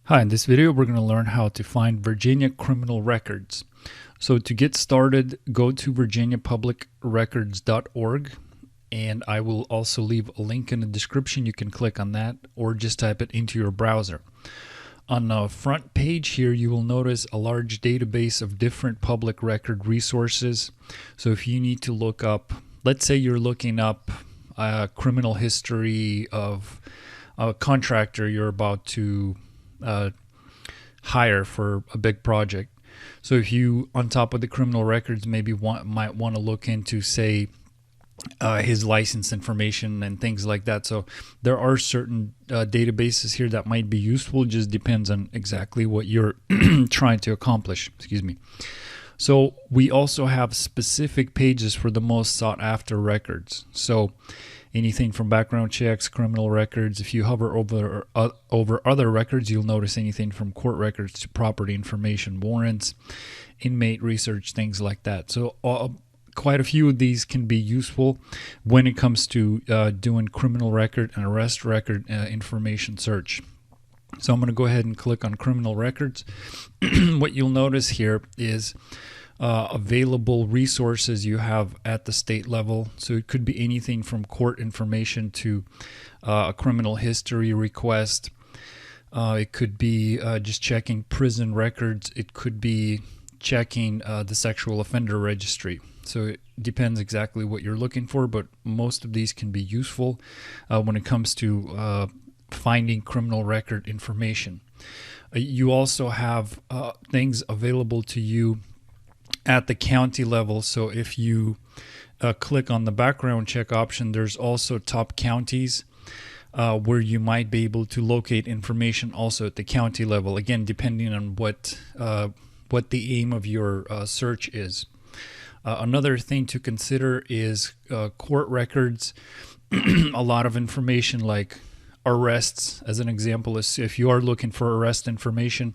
Hi, in this video we're going to learn how to find Virginia criminal records. So to get started, go to virginiapublicrecords.org, and I will also leave a link in the description. You can click on that or just type it into your browser. On the front page here you will notice a large database of different public record resources. So if you need to look up, let's say you're looking up criminal history of a contractor you're about to hire for a big project. So if you, on top of the criminal records, maybe might want to look into, say, his license information and things like that. So there are certain databases here that might be useful. It just depends on exactly what you're trying to accomplish. Excuse me. So we also have specific pages for the most sought after records. So anything from background checks, criminal records. If you hover over other records, you'll notice anything from court records to property information, warrants, inmate research, things like that. So quite a few of these can be useful when it comes to doing criminal record and arrest record information search. So I'm going to go ahead and click on criminal records. What you'll notice here is available resources you have at the state level. So it could be anything from court information to a criminal history request. It could be just checking prison records. It could be checking the sexual offender registry. So it depends exactly what you're looking for, but most of these can be useful when it comes to finding criminal record information. You also have things available to you at the county level. So if you click on the background check option, there's also top counties where you might be able to locate information also at the county level, again depending on what the aim of your search is. Another thing to consider is court records. A lot of information like arrests, as an example, is if you are looking for arrest information,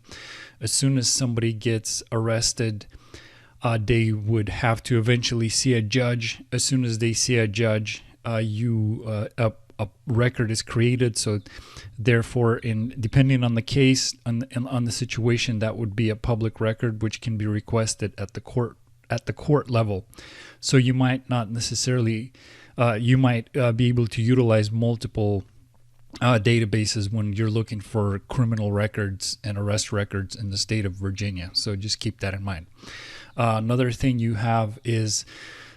as soon as somebody gets arrested, they would have to eventually see a judge. As soon as they see a judge, a record is created. So therefore, depending on the case and on the situation, that would be a public record which can be requested at the court level. So you might not necessarily you might be able to utilize multiple databases when you're looking for criminal records and arrest records in the state of Virginia. So just keep that in mind. Another thing you have is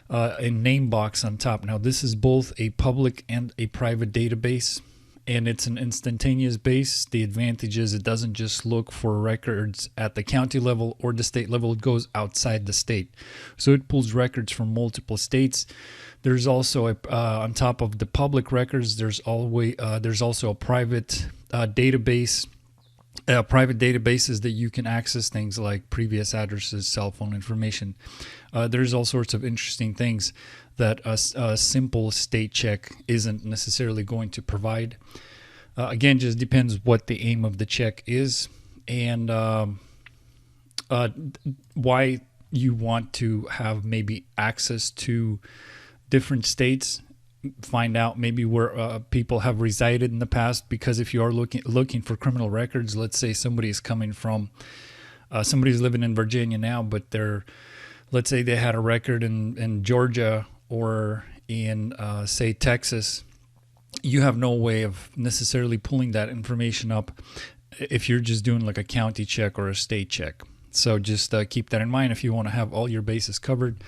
a name box on top. Now this is both a public and a private database, and it's an instantaneous base. The advantage is it doesn't just look for records at the county level or the state level, it goes outside the state. So it pulls records from multiple states. There's also on top of the public records, there's also a private database. Private databases that you can access things like previous addresses, cell phone information. There's all sorts of interesting things that a simple state check isn't necessarily going to provide. Again, just depends what the aim of the check is and why you want to have maybe access to different states. Find out maybe where people have resided in the past, because if you are looking for criminal records, let's say somebody's coming from somebody's living in Virginia now, but let's say they had a record in Georgia or in say Texas, you have no way of necessarily pulling that information up if you're just doing like a county check or a state check. So just keep that in mind. If you want to have all your bases covered,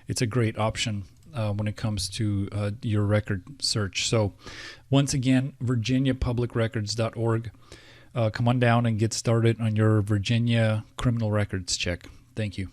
it's a great option when it comes to your record search. So once again, virginiapublicrecords.org. Come on down and get started on your Virginia criminal records check. Thank you.